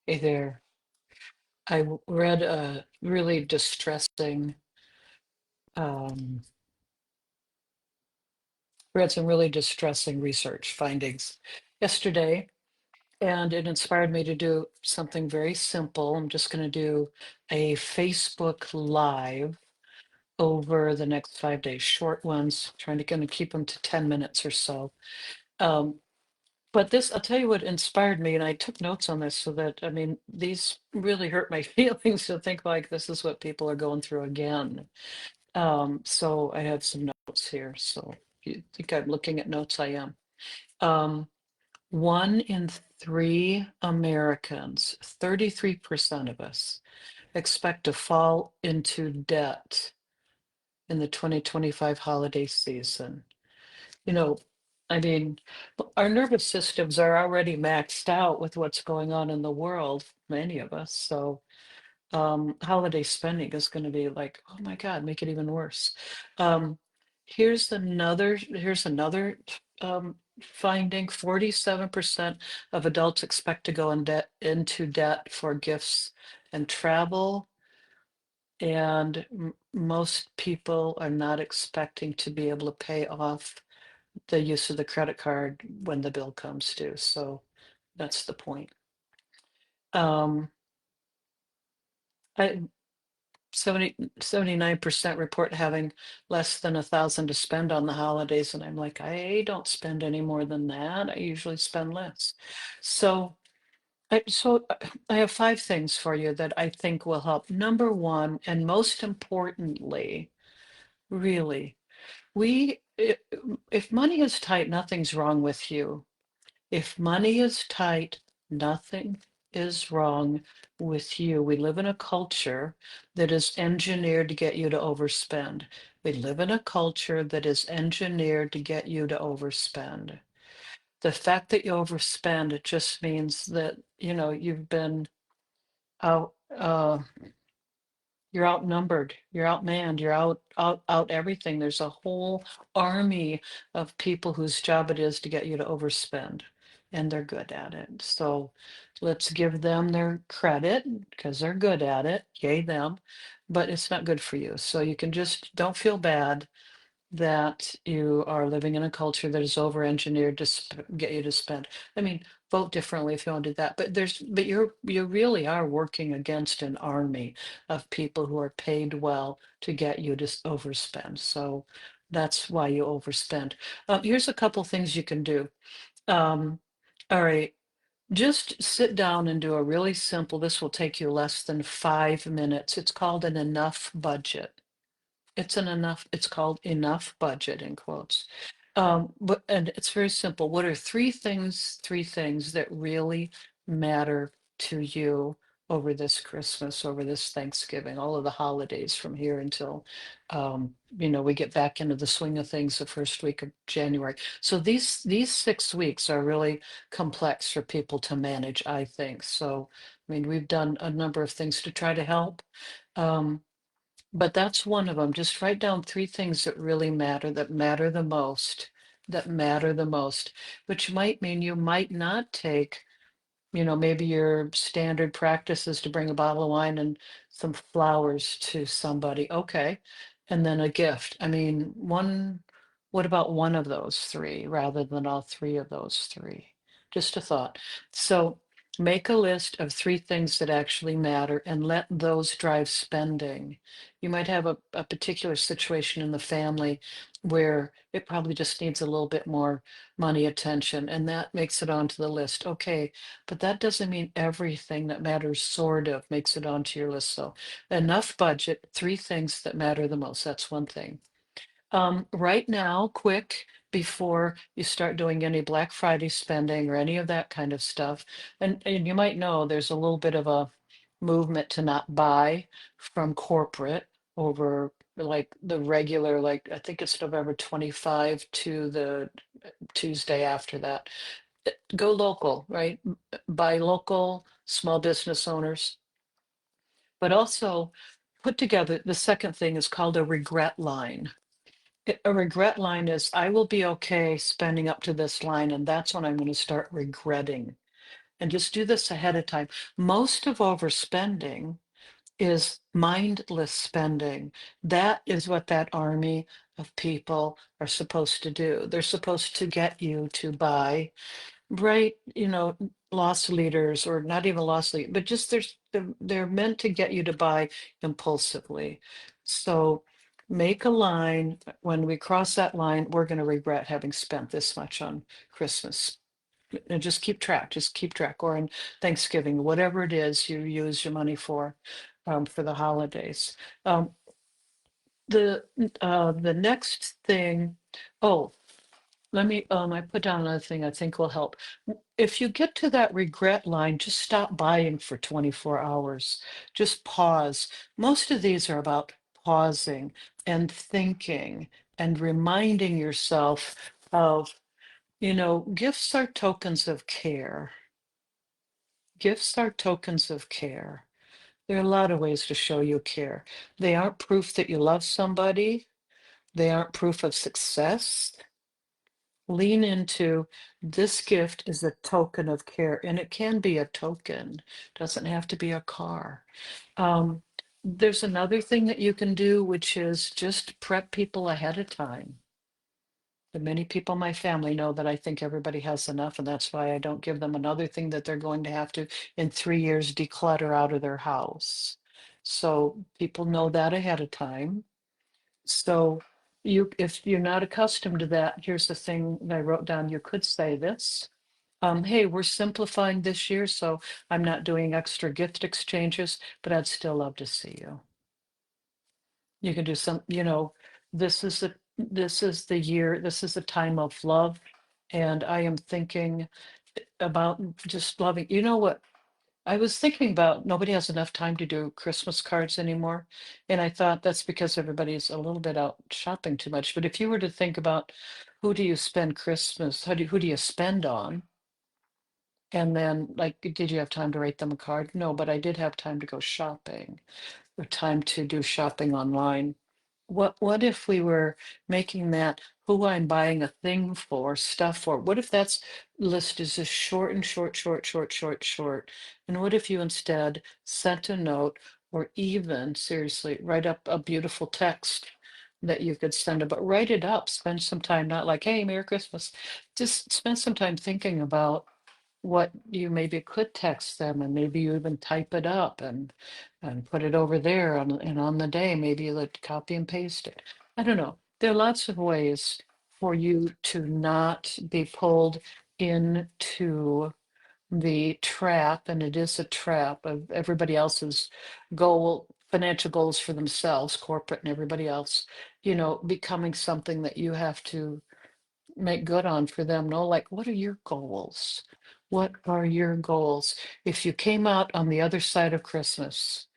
Hey there. Read a really distressing, um, read some really distressing research findings yesterday, and it inspired me to do something very simple. I'm just going to do a Facebook Live over the next 5 days, short ones, trying to kind of keep them to 10 minutes or so. Um, but this, I'll tell you what inspired me, and I took notes on this so that, I mean, these really hurt my feelings to think like this is what people are going through again. So I have some notes here. So if you think I'm looking at notes, I am. Um, 1 in 3 Americans, 33% of us, expect to fall into debt in the 2025 holiday season. You know, I mean, our nervous systems are already maxed out with what's going on in the world, many of us. So holiday spending is going to be like, oh my God, make it even worse. Um, here's another finding: 47% of adults expect to go into debt for gifts and travel, and most people are not expecting to be able to pay off the use of the credit card when the bill comes due. So that's the point. Um, I, 79% report having less than 1,000 to spend on the holidays, and I'm like, I don't spend any more than that. I usually spend less. So I have 5 things for you that I think will help. Number one, and most importantly, really, if money is tight, nothing's wrong with you. If money is tight, nothing is wrong with you. We live in a culture that is engineered to get you to overspend. We live in a culture that is engineered to get you to overspend. The fact that you overspend, it just means that, you've been out, you're outnumbered, you're outmanned, you're out everything. There's a whole army of people whose job it is to get you to overspend, and they're good at it. So let's give them their credit because they're good at it. Yay, them. But it's not good for you. So you can just don't feel bad that you are living in a culture that is over-engineered to get you to spend. I mean, vote differently if you want to do that. But you really are working against an army of people who are paid well to get you to overspend. So that's why you overspend. Here's a couple things you can do. Um, all right, just sit down and do a really simple. This will take you less than 5 minutes. It's called an enough budget. It's called enough budget in quotes. And it's very simple. What are three things that really matter to you over this Christmas, over this Thanksgiving, all of the holidays from here until, we get back into the swing of things the first week of January. So these 6 weeks are really complex for people to manage, I think. So, I mean, we've done a number of things to try to help. Um, but that's one of them. Just write down 3 things that really matter, that matter the most, which might mean you might not take, maybe your standard practice is to bring a bottle of wine and some flowers to somebody. Okay. And then a gift. I mean, what about one of those 3 rather than all 3 of those 3? Just a thought. So make a list of 3 things that actually matter and let those drive spending. You might have a particular situation in the family where it probably just needs a little bit more money attention, and that makes it onto the list. Okay, but that doesn't mean everything that matters sort of makes it onto your list. So enough budget, 3 things that matter the most. That's one thing. Right now, quick, before you start doing any Black Friday spending or any of that kind of stuff, and you might know there's a little bit of a movement to not buy from corporate over like the regular, like I think it's November 25 to the Tuesday after that. Go local, right? Buy local, small business owners, but also put together the second thing is called a regret line. A regret line is I will be okay spending up to this line, and that's when I'm going to start regretting. And just do this ahead of time. Most of overspending is mindless spending. That is what that army of people are supposed to do. They're supposed to get you to buy, right, loss leaders, or not even loss lead, but just they're meant to get you to buy impulsively. So make a line. When we cross that line, we're going to regret having spent this much on Christmas. And just keep track, or on Thanksgiving, whatever it is you use your money for the holidays. Um, the next thing, oh, I put down another thing I think will help. If you get to that regret line, just stop buying for 24 hours. Just pause. Most of these are about pausing and thinking and reminding yourself of, gifts are tokens of care. Gifts are tokens of care. There are a lot of ways to show you care. They aren't proof that you love somebody. They aren't proof of success. Lean into, this gift is a token of care, and it can be a token. Doesn't have to be a car. Um, there's another thing that you can do, which is just prep people ahead of time. The many people in my family know that I think everybody has enough, and that's why I don't give them another thing that they're going to have to, in 3 years, declutter out of their house. So people know that ahead of time. So if you're not accustomed to that, here's the thing that I wrote down. You could say this. Hey, we're simplifying this year, so I'm not doing extra gift exchanges, but I'd still love to see you. You can do some, this is the year, this is the time of love. And I am thinking about just loving, what? I was thinking about, nobody has enough time to do Christmas cards anymore. And I thought that's because everybody's a little bit out shopping too much. But if you were to think about, who do you spend Christmas, who do you spend on? And then, like, did you have time to write them a card? No, but I did have time to go shopping, or time to do shopping online. What if we were making that who I'm buying a thing for, stuff for? What if that's list is just short and short, short, short, short, short? And what if you instead sent a note, or even seriously write up a beautiful text that you could send about, write it up, spend some time, not like, hey, Merry Christmas. Just spend some time thinking about what you maybe could text them, and maybe you even type it up and put it over there and on the day maybe you like copy and paste it. I don't know. There are lots of ways for you to not be pulled into the trap, and it is a trap of everybody else's financial goals for themselves, corporate and everybody else, becoming something that you have to make good on for them. No, like, what are your goals? What are your goals? If you came out on the other side of Christmas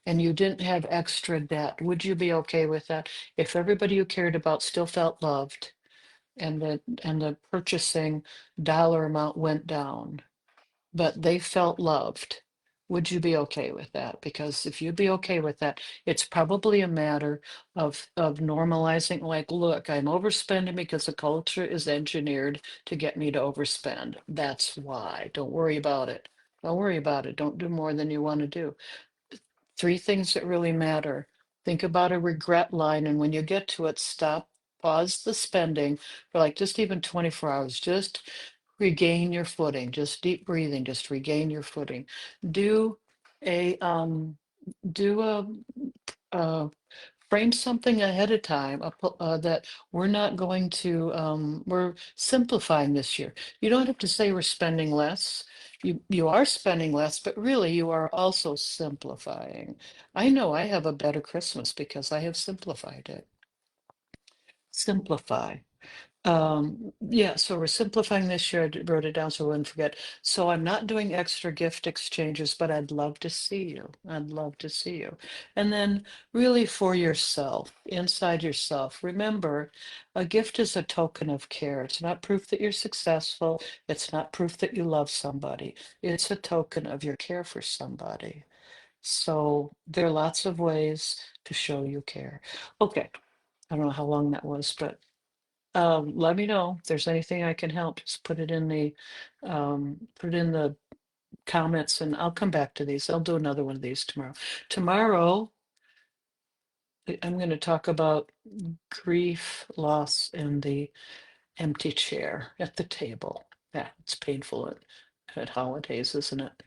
and you didn't have extra debt, would you be okay with that? If everybody you cared about still felt loved, and the purchasing dollar amount went down, but they felt loved, would you be okay with that? Because if you'd be okay with that, it's probably a matter of normalizing, like, look, I'm overspending because the culture is engineered to get me to overspend. That's why. Don't worry about it. Don't worry about it. Don't do more than you want to do. Three things that really matter. Think about a regret line, and when you get to it, stop, pause the spending for, like, just even 24 hours. Just regain your footing. Just deep breathing. Just regain your footing. Do a do a frame something ahead of time, that we're not going to, we're simplifying this year. You don't have to say we're spending less. You are spending less, but really you are also simplifying. I know I have a better Christmas because I have simplified it. Simplify. Yeah, so we're simplifying this year. I wrote it down so I wouldn't forget. So I'm not doing extra gift exchanges, but I'd love to see you. I'd love to see you. And then, really, for yourself, inside yourself, remember, a gift is a token of care. It's not proof that you're successful. It's not proof that you love somebody. It's a token of your care for somebody. So there are lots of ways to show you care. Okay, I don't know how long that was, but let me know if there's anything I can help. Just put it in the comments, and I'll come back to these. I'll do another one of these tomorrow. Tomorrow, I'm going to talk about grief, loss, and the empty chair at the table. Yeah, it's painful at holidays, isn't it?